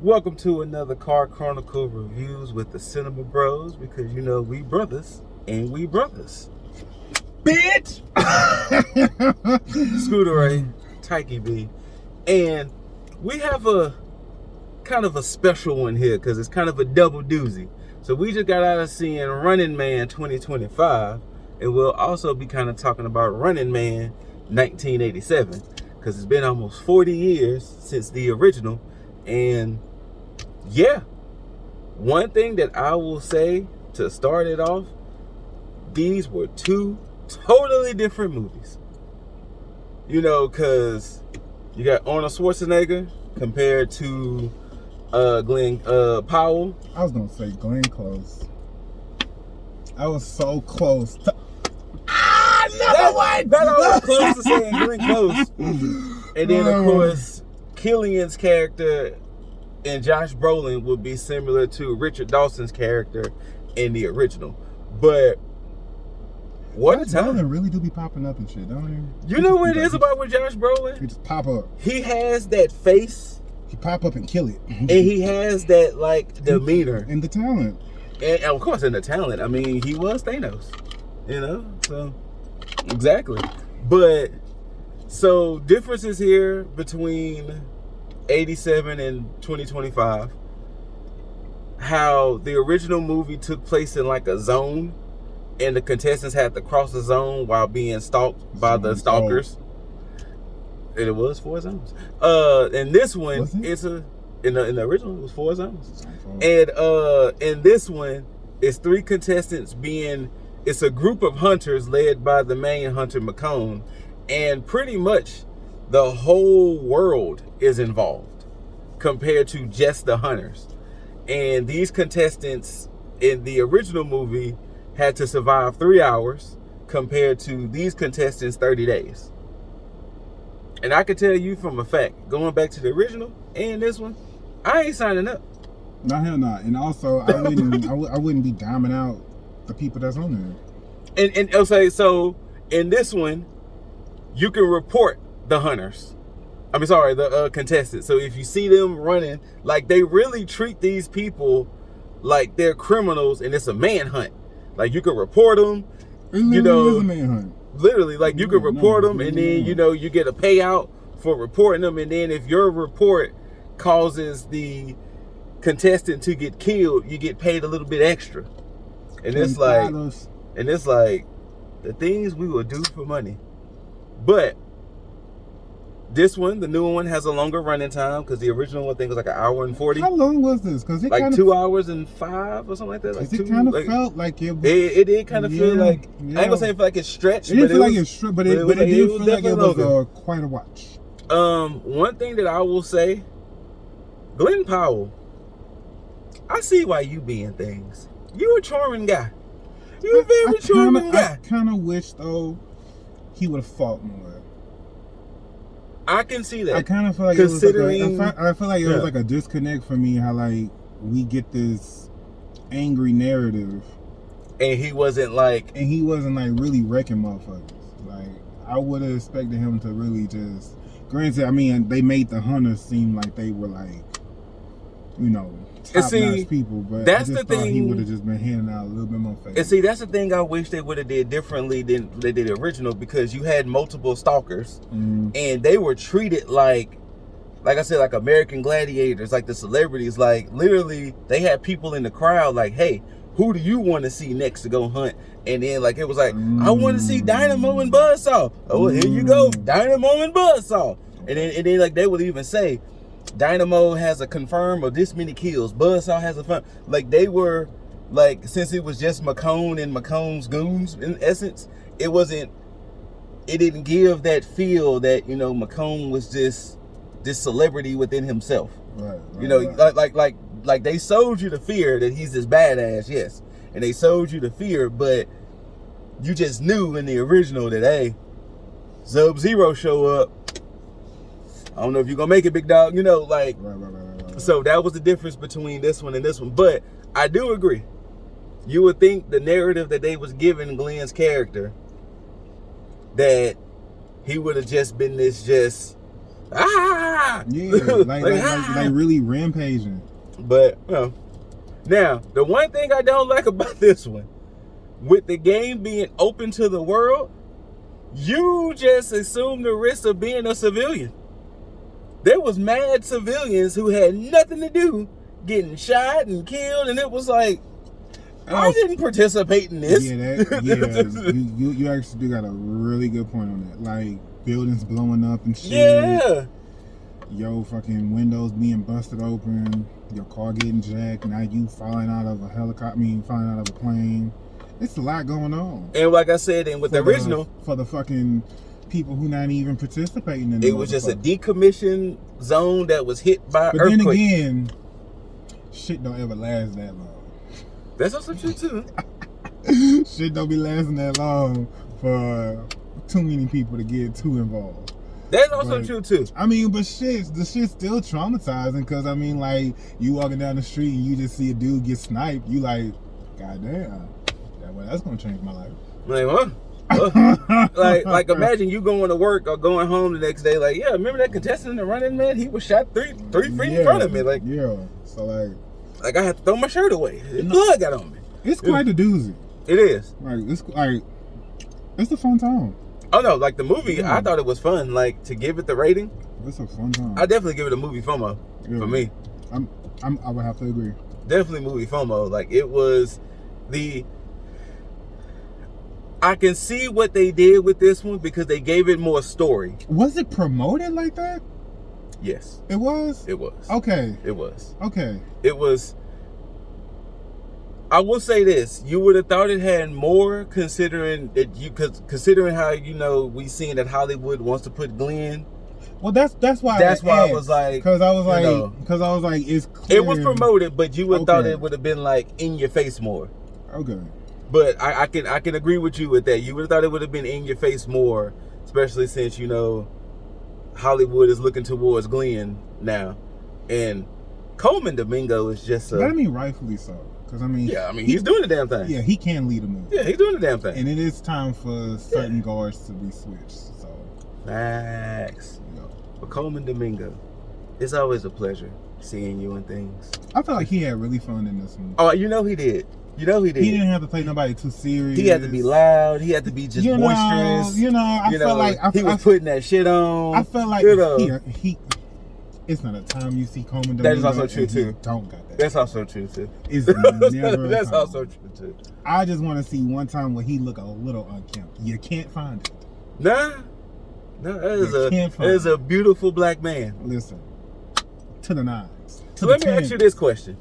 Welcome to another Car Chronicle Reviews with the Cinema Bros, because you know we brothers and we brothers. Bitch! Scooter Ray, Tyke B. And we have a kind of a special one here because it's kind of a double doozy. So we just got out of seeing Running Man 2025, and we'll also be kind of talking about Running Man 1987 because it's been almost 40 years since the original. And yeah, one thing that I will say to start it off, these were two totally different movies. You know, because you got Arnold Schwarzenegger compared to Glenn Powell. I was going to say Glenn Close. I was so close to... Another one! That I was close to saying Glenn Close. And then, of course, Killian's character and Josh Brolin would be similar to Richard Dawson's character in the original. But what a time. Brolin really do be popping up and shit, don't he? You know what it is about with Josh Brolin? He just pop up. He has that face. He pop up and kill it. And he has that, like, demeanor. And the talent. And of course, in the talent. I mean, he was Thanos. You know? So, exactly. But, so, differences here between 87 and 2025. How the original movie took place in like a zone, and the contestants had to cross the zone while being stalked by the stalkers. And it was 4 zones. And this one, it's in the original, it was 4 zones. And in this one, it's 3 contestants it's a group of hunters led by the main hunter, McCone, and pretty much the whole world is involved compared to just the hunters. And these contestants in the original movie had to survive 3 hours compared to these contestants 30 days. And I can tell you from a fact, going back to the original and this one, I ain't signing up. No, hell not. And also, I wouldn't be diming out the people that's on there. And I'll say, so in this one, you can report the hunters. The contestants. So if you see them running, like, they really treat these people like they're criminals, and it's a manhunt. Like, you can report them. It is a manhunt. Literally, like, you can report them, and then, you know, you get a payout for reporting them. And then if your report causes the contestant to get killed, you get paid a little bit extra. And it's like, the things we will do for money. But this one, the new one, has a longer running time because the original one, I think, was like 1 hour and 40. How long was this? Because it like kind 2 hours and 5 or something like that. Like it kind of felt like it was. It did kind of feel like, I ain't gonna say it felt like it stretched. It didn't feel like it stretched, but it did feel like it was quite a watch. One thing that I will say, Glenn Powell, I see why you be in things. You a charming guy. You a very charming guy. I kind of wish, though, he would have fought more. I can see that. I kind of feel like I feel like it was like a disconnect for me. How like we get this angry narrative, and he wasn't like really wrecking motherfuckers. Like, I would have expected him to really just. Granted, I mean, they made the hunters seem like they were like, you know, top-notch people, but that's I just the thought thing. he would have just been handing out a little bit more favor. And see, that's the thing I wish they would have did differently than they did the original, because you had multiple stalkers, and they were treated like I said, like American gladiators, like the celebrities. Like, literally, they had people in the crowd like, hey, who do you want to see next to go hunt? And then, like, it was like, I want to see Dynamo and Buzzsaw. Oh, here you go, Dynamo and Buzzsaw. And then like, they would even say, Dynamo has a confirm of this many kills. Buzzsaw has a fun. Like, they were, like, since it was just McCone and McCone's goons, in essence, it didn't give that feel that, you know, McCone was just this celebrity within himself. Right, you know, like they sold you the fear that he's this badass, yes. And they sold you the fear, but you just knew in the original that, hey, Sub-Zero show up. I don't know if you're gonna make it, big dog. You know, like, right. So that was the difference between this one and this one. But I do agree. You would think the narrative that they was giving Glenn's character, that he would have just been this just ah, Yeah, like really rampaging. But now the one thing I don't like about this one, with the game being open to the world, you just assume the risk of being a civilian. There was mad civilians who had nothing to do getting shot and killed, and it was like, I didn't participate in this. You actually do got a really good point on that. Like buildings blowing up and shit. Yeah. Yo, fucking windows being busted open, your car getting jacked, now you falling out of a helicopter, falling out of a plane. It's a lot going on. And like I said, and with the original, for the fucking people who not even participating in it, was just a decommissioned zone that was hit by but earthquake. Then again, shit don't ever last that long. That's also true too. Shit don't be lasting that long for too many people to get too involved. That's also true too. But the shit's still traumatizing because like you walking down the street and you just see a dude get sniped, you like, goddamn, that's gonna change my life. Like what? like imagine you going to work or going home the next day. Like, yeah, remember that contestant in the Running Man? He was shot three feet in front of me. Like, yeah. So like I had to throw my shirt away. Blood got on me. It's quite a doozy. It is. It's a fun time. Oh no, like the movie, I thought it was fun. Like to give it the rating, it's a fun time. I definitely give it a movie FOMO for me. I would have to agree. Definitely movie FOMO. Like it was I can see what they did with this one because they gave it more story. Was it promoted like that? Yes. It was? It was. Okay. It was. Okay. It was. I will say this: you would have thought it had more, considering how we seen that Hollywood wants to put Glenn. Well, that's why. That's why I was like, because I was like, it's clear. It was promoted, but you would have thought it would have been like in your face more. Okay. But I can agree with you with that. You would have thought it would have been in your face more, especially since Hollywood is looking towards Glenn now, and Coleman Domingo is just. Rightfully so. Because he's doing the damn thing. Yeah, he can lead a movie. Yeah, he's doing the damn thing. And it is time for certain guards to be switched. So. Max. But Coleman Domingo, it's always a pleasure seeing you and things. I feel like he had really fun in this movie. Oh, he did. He didn't have to play nobody too serious. He had to be loud. He had to be just boisterous. I felt like he was putting that shit on. I felt like he. It's not a time you see Coleman Domingo. That is also true too. Don't got that. That's also true too. It's never. That's also true too. I just want to see one time where he look a little unkempt. You can't find it. Nah, that is a beautiful black man. Listen, to the nines. So let me ask you this question.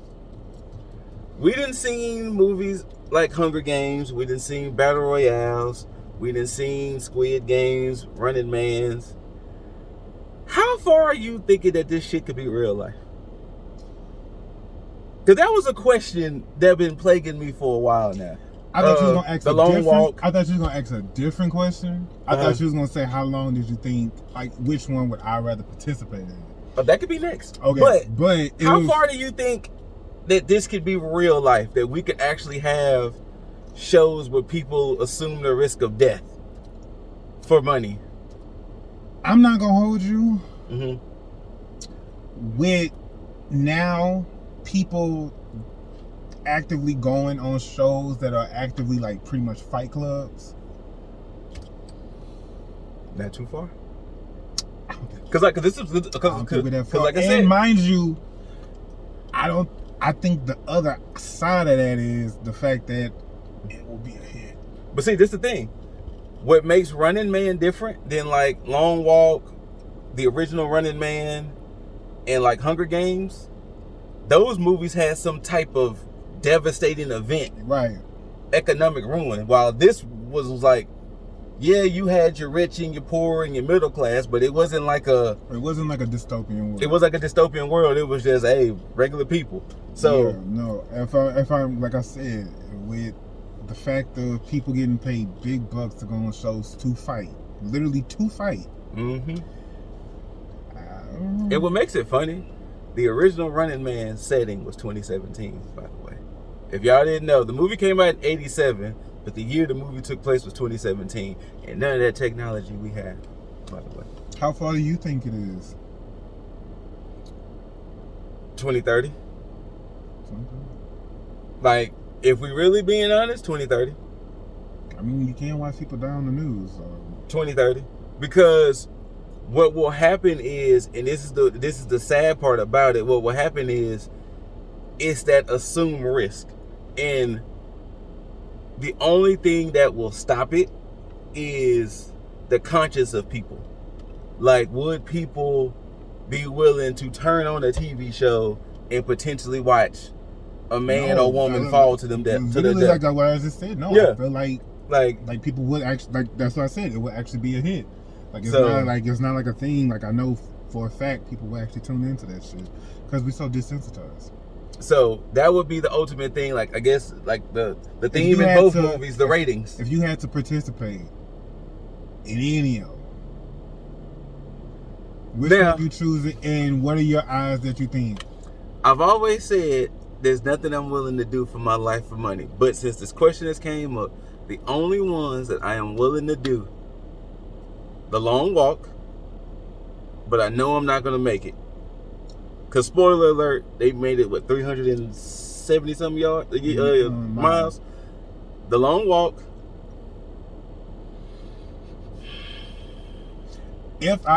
We didn't see movies like Hunger Games. We didn't see Battle Royales. We didn't see Squid Games, Running Mans. How far are you thinking that this shit could be real life? Because that was a question that been plaguing me for a while now. I thought you was gonna ask the long walk. I thought you was gonna ask a different question. I thought you was gonna say how long did you think, like which one would I rather participate in? But that could be next. Okay, but how far do you think that this could be real life? That we could actually have shows where people assume the risk of death for money? I'm not gonna hold you. Mm-hmm. With now people actively going on shows that are actively like pretty much fight clubs. Not too far. Because like this is like I said, mind you, I think the other side of that is the fact that it will be a hit. But see, this is the thing. What makes Running Man different than like Long Walk, the original Running Man, and like Hunger Games, those movies had some type of devastating event, right? Economic ruin. While this was like, yeah, you had your rich and your poor and your middle class, but it wasn't like a dystopian world. It was like a dystopian world. It was just regular people. So yeah, no, if I'm like I said, with the fact of people getting paid big bucks to go on shows to fight, literally to fight. Mm-hmm. And what makes it funny, the original Running Man setting was 2017, by the way. If y'all didn't know, the movie came out in 87, but the year the movie took place was 2017, and none of that technology we have, by the way. How far do you think it is? 2030. 2030. Like, if we really being honest, 2030. I mean, you can't watch people die on the news. So. 2030. Because what will happen is, and this is the sad part about it, what will happen is it's that assumed risk. And the only thing that will stop it is the conscience of people. Like, would people be willing to turn on a TV show and potentially watch a man or woman fall to them death? To their death? Like what I just said. No, yeah. I feel like people would actually, like, that's what I said. It would actually be a hit. Like, it's not like a thing. Like, I know for a fact people will actually tune into that shit because we're so desensitized. So that would be the ultimate thing. Like, I guess, like the theme in both movies, the ratings. If you had to participate in any of them, which one you choose it, and what are your odds that you think? I've always said there's nothing I'm willing to do for my life for money. But since this question has came up, the only ones that I am willing to do, The Long Walk, but I know I'm not going to make it. Because, spoiler alert, they made it, 370 some miles? The Long Walk.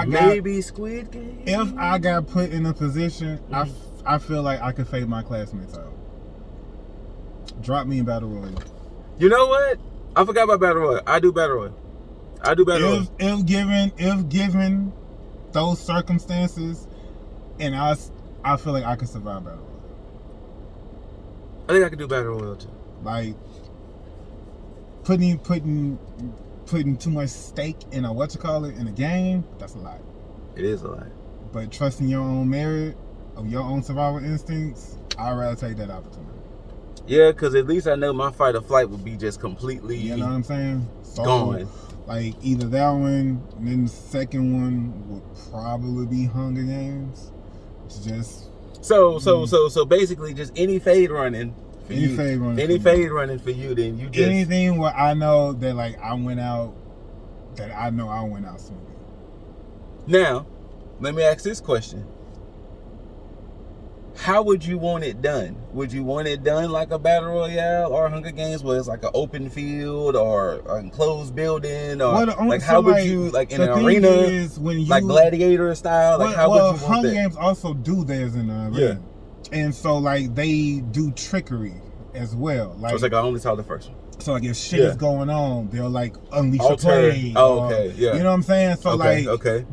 Maybe Squid Game. If I got put in a position, I feel like I could fade my classmates out. Drop me in Battle Royale. You know what? I forgot about Battle Royale. I do Battle Royale. If given those circumstances, and I feel like I could survive Battle Royale. I think I could do Battle Royale too. Like putting too much stake in in a game, that's a lot. It is a lot. But trusting your own merit of your own survival instincts, I'd rather take that opportunity. Yeah, because at least I know my fight or flight would be just completely, you know what I'm saying? Gone. Like, either that one, and then the second one would probably be Hunger Games. It's just so basically just any fade running. Any fade running for you, then you just anything where I know that, like, I went out swinging. Now, let me ask this question. How would you want it done? Would you want it done like a Battle Royale or Hunger Games, where it's like an open field or an enclosed building, or how would you, like, in an arena, like gladiator style? Like, how would you want Hunger that? Games also do theirs in the arena, and so, like, they do trickery as well. Like, so it's like I only saw the first one. So, like, if shit is going on, they'll, like, unleash a plague. Oh, okay, yeah. You know what I'm saying? So,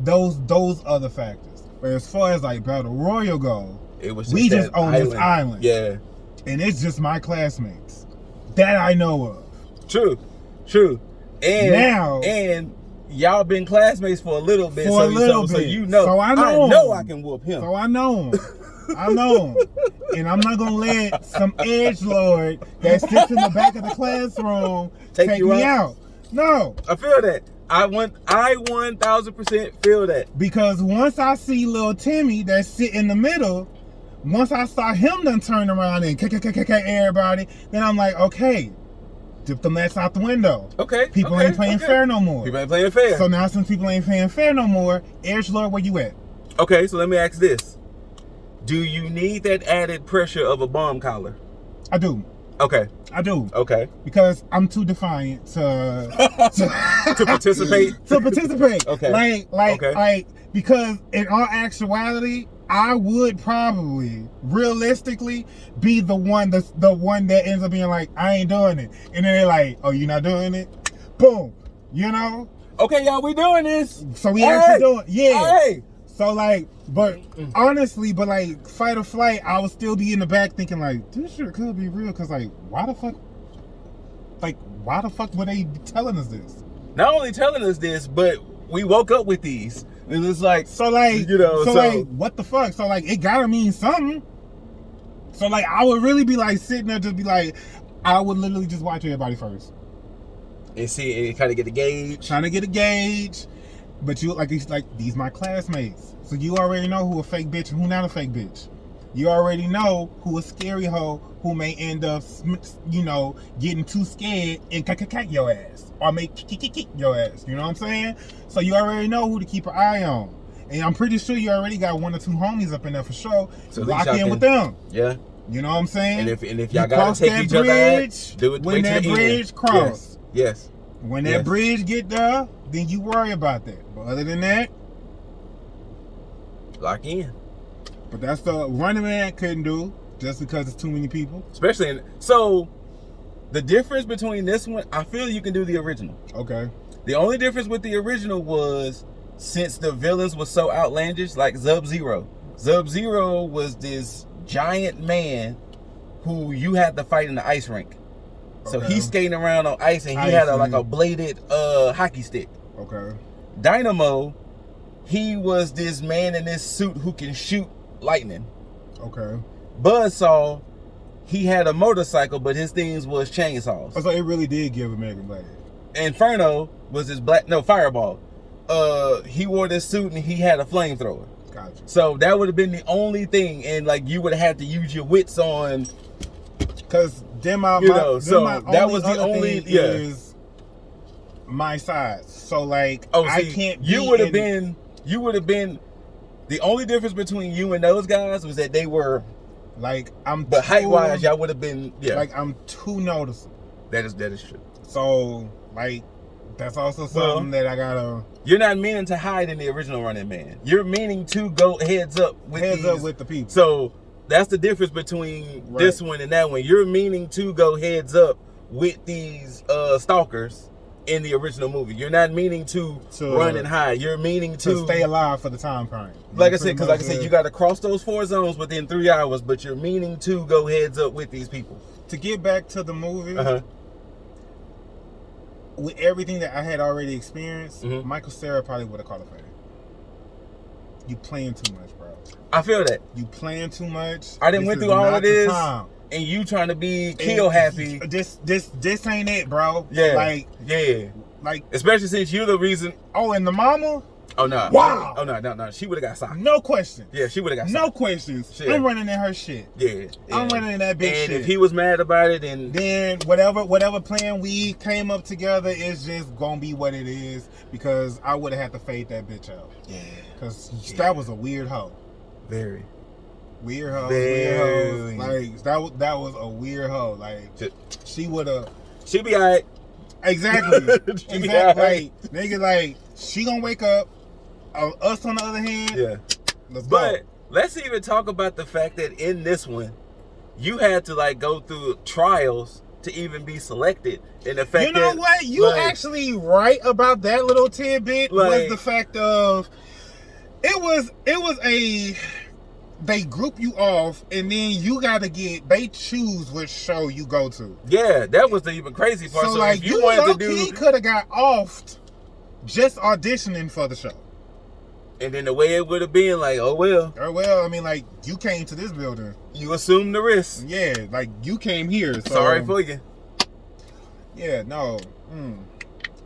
those other factors. But as far as, like, Battle Royale go, we just own this island. Yeah. And it's just my classmates that I know of. True. And y'all been classmates for a little bit. So you know. So I know I can whoop him. So I know him. And I'm not gonna let some edgelord that sits in the back of the classroom take me out. No. I feel that. I 1000% feel that. Because once I see little Timmy that sit in the middle, once I saw him done turn around and everybody, then I'm like, okay, dip the mats out the window. Okay. People ain't playing fair no more. People ain't playing fair. So now, since people ain't playing fair no more, edgelord, where you at? Okay, so let me ask this. Do you need that added pressure of a bomb collar? I do. Okay. I do. Okay. Because I'm too defiant to participate. To participate. Okay. Like, because in all actuality, I would probably, realistically, be the one that ends up being like, I ain't doing it. And then they're like, oh, you're not doing it? Boom. You know? Okay, y'all, we doing this. So we actually doing it. Yeah. Hey. So, like, but honestly, like, fight or flight, I would still be in the back thinking, like, this shit could be real. Because, like, why the fuck were they telling us this? Not only telling us this, but we woke up with these. And it's like, like, what the fuck? So, like, it gotta mean something. So, like, I would really be, like, sitting there, just be like, I would literally just watch everybody first. And see, and kind of get a gauge. Trying to get a gauge. But you, like, it's like, these my classmates. So you already know who a fake bitch and who not a fake bitch. You already know who a scary hoe who may end up, you know, getting too scared and kick your ass. Or make kick your ass. You know what I'm saying? So you already know who to keep an eye on. And I'm pretty sure you already got 1 or 2 homies up in there for sure. So lock in with them. Yeah. You know what I'm saying? And if y'all gotta take each other out, do it. When that bridge cross. Yes. When that bridge get there, then you worry about that. But other than that, lock in. But that's the Running Man couldn't do just because it's too many people. Especially so the difference between this one, I feel you can do the original. Okay. The only difference with the original was since the villains were so outlandish, like Sub-Zero. Sub-Zero was this giant man who you had to fight in the ice rink. So he's skating around on ice and he had a bladed hockey stick. Okay. Dynamo, he was this man in this suit who can shoot lightning. Okay. Buzzsaw, he had a motorcycle, but his things was chainsaws. So it really did give American Blade. Inferno was his Fireball. He wore this suit and he had a flamethrower. Gotcha. So that would have been the only thing, and like you would have had to use your wits on. Cause then that was the only is my size. So like I can't. You would have been. The only difference between you and those guys was that they were like but height wise, y'all would have been like I'm too noticeable. That is true. So like that's also something that I gotta. You're not meaning to hide in the original Running Man. You're meaning to go heads up with the people. So that's the difference between this one and that one. You're meaning to go heads up with these stalkers in the original movie. You're not meaning to run and hide. You're meaning to stay alive for the time frame. Like I said, you got to cross those 4 zones within 3 hours, but you're meaning to go heads up with these people. To get back to the movie, with everything that I had already experienced, Michael Cera probably would have caught a fade. You playing too much, bro. I feel that. You playing too much. I didn't went through all of this, and you trying to be kill happy. This ain't it, bro. Yeah. Like especially since you're the reason. Oh, and the mama. Oh no! Wow! Oh no! She would have got socked. No questions. Yeah, she would have got socked. No questions. Shit. I'm running in her shit. Yeah. I'm running in that big shit. And if he was mad about it, then whatever plan we came up together is just gonna be what it is. Because I would have had to fade that bitch out. Yeah. Because that was a weird hoe. Very. Weird hoe. Weird hoe. Like that was a weird hoe. Like she would have. She be alright. Exactly. Exactly. Like, nigga, like she gonna wake up. Us on the other hand, let's go. But let's even talk about the fact that in this one, you had to like go through trials to even be selected. And the fact you know what, you actually right about that little tidbit was the fact of it was they group you off and then you gotta they choose which show you go to. Yeah, that was the even crazy part. So like you wanted to do, could have got offed just auditioning for the show. And then the way it would have been, like, oh well. Oh well, I mean, like, you came to this building. You assumed the risk. Yeah, like, you came here. So, sorry for you. Yeah, no.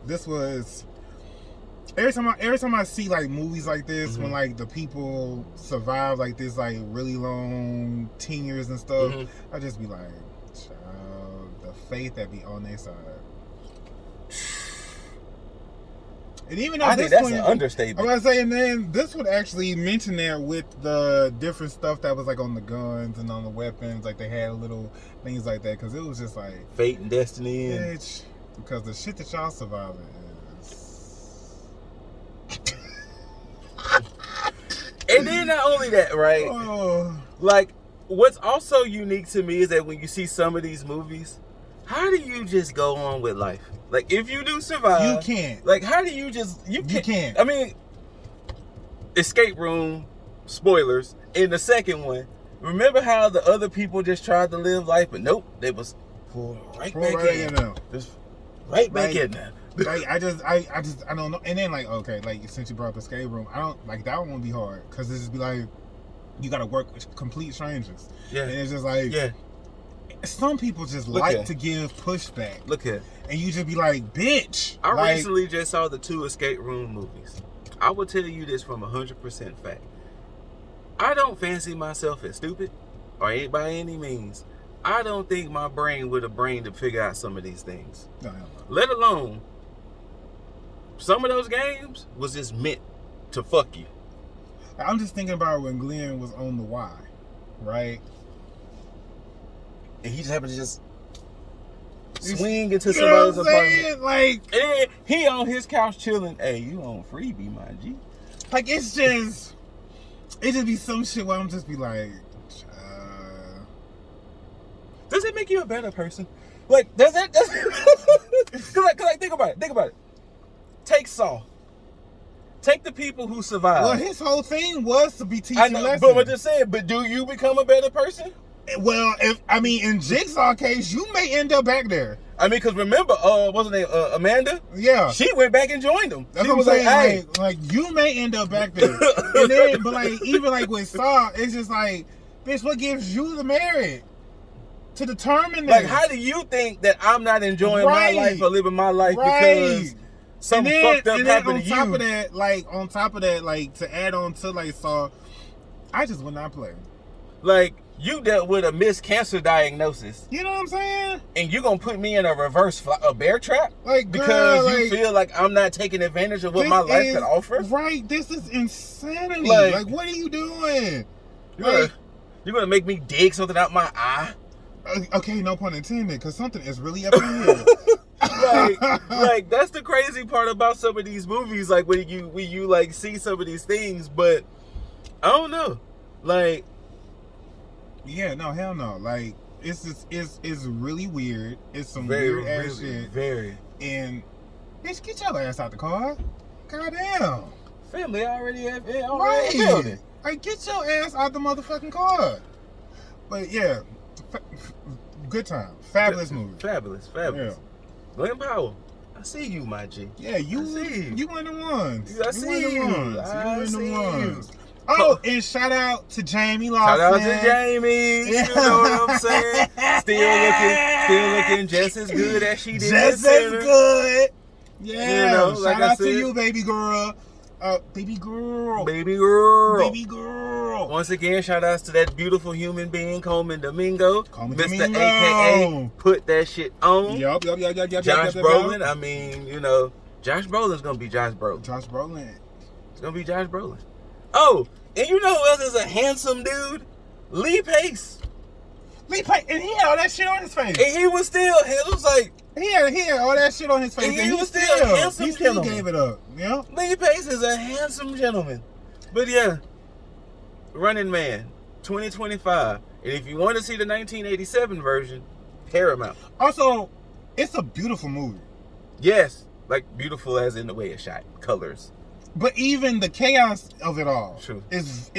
This was... Every time I see, like, movies like this, when, like, the people survive, like, this, like, really long tenures and stuff, I just be like, child, the faith that be on their side. And even though I think that's an understatement. I was saying, man, this would actually mention that with the different stuff that was like on the guns and on the weapons, like they had little things like that, because it was just like fate and destiny. Bitch, because the shit that y'all surviving is. And then not only that, right? Like, what's also unique to me is that when you see some of these movies, how do you just go on with life? Like, if you do survive, you can't. Like, how do you just you can't? I mean, escape room spoilers in the second one. Remember how the other people just tried to live life, but nope, they was pulled right back in. Just right back in there. Like I don't know. And then like, okay, like since you brought up the escape room, I don't like that one would be hard because this just be like you got to work with complete strangers. Yeah, and it's just like some people just to give pushback. Look here. And you just be like, bitch. I recently just saw the 2 escape room movies. I will tell you this from 100% fact. I don't fancy myself as stupid or ain't by any means. I don't think my brain would have brain to figure out some of these things. No. Let alone, some of those games was just meant to fuck you. I'm just thinking about when Glenn was on the Y, right? And he just happened to just swing into you know somebody's what I'm saying? apartment. Like, And he on his couch chilling. Hey, you on freebie, my G. like it just be some shit where I'm just be like, does it make you a better person? Like, does it? Cause like, think about it. Take Saw. Take the people who survived. well, his whole thing was to be teaching I know, lessons. but I'm just saying. But do you become a better person? Well, in Jigsaw case, you may end up back there. I mean, because remember, what's her name? Amanda? Yeah. She went back and joined them. That's She what was I'm saying. like, hey. Like, you may end up back there. And then, but like, even like with Saw, it's just like, bitch, what gives you the merit to determine that? Like, how do you think that I'm not enjoying my life or living my life because something fucked up happened to you? On top of that, like, to add on to like Saw, I just would not play. Like, you dealt with a missed cancer diagnosis. You know what I'm saying? And you gonna put me in a bear trap? Like, girl, because you like, feel like I'm not taking advantage of what my life could offer? Right, this is insanity. Like, what are you doing? You're gonna make me dig something out my eye? Okay, no pun intended, because something is really up in here. like that's the crazy part about some of these movies, like when you like see some of these things, but I don't know. Like, yeah, no, hell no. Like, it's really weird. It's some very, weird ass really, shit. very. And bitch, get your ass out the car. Goddamn. Family already Right. building. Like, get your ass out the motherfucking car. But yeah, good time. Fabulous movie. Fabulous. Yeah. Glenn Powell, I see you, my G. Yeah, you one of the ones. I see you. Oh, and shout out to Jamie Lawson. Shout out to Jamie. Yeah. You know what I'm saying? Still looking just as good as she did. Just as good. Yeah. You know, like shout out to you, baby girl. Baby girl. Once again, shout outs to that beautiful human being, Coleman Domingo. Mr. Domingo. AKA put that shit on. Yup. Josh Brolin. I mean, you know, Josh Brolin's gonna be Josh Brolin. It's gonna be Josh Brolin. Oh, and you know who else is a handsome dude? Lee Pace. And he had all that shit on his face. And he was still, it was like, he had all that shit on his face. And he was still a handsome He still gentleman. gave it up. Yeah. Lee Pace is a handsome gentleman. But yeah, Running Man, 2025. And if you want to see the 1987 version, Paramount. Also, it's a beautiful movie. Yes, like beautiful as in the way it's shot, colors. But even the chaos of it all True. is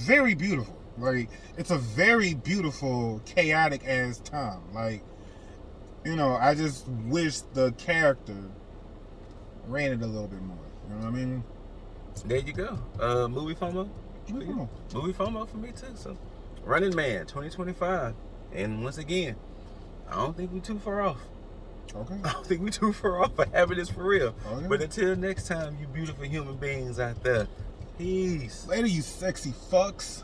very beautiful. Like, it's a very beautiful, chaotic ass time. Like, you know, I just wish the character ran it a little bit more. You know what I mean? There you go. Movie FOMO? Movie FOMO for me too. So, Running Man, 2025. And once again, I don't think we're too far off. Okay. I don't think we're too far off for having this for real. Okay. But until next time, you beautiful human beings out there, peace. Later, you sexy fucks.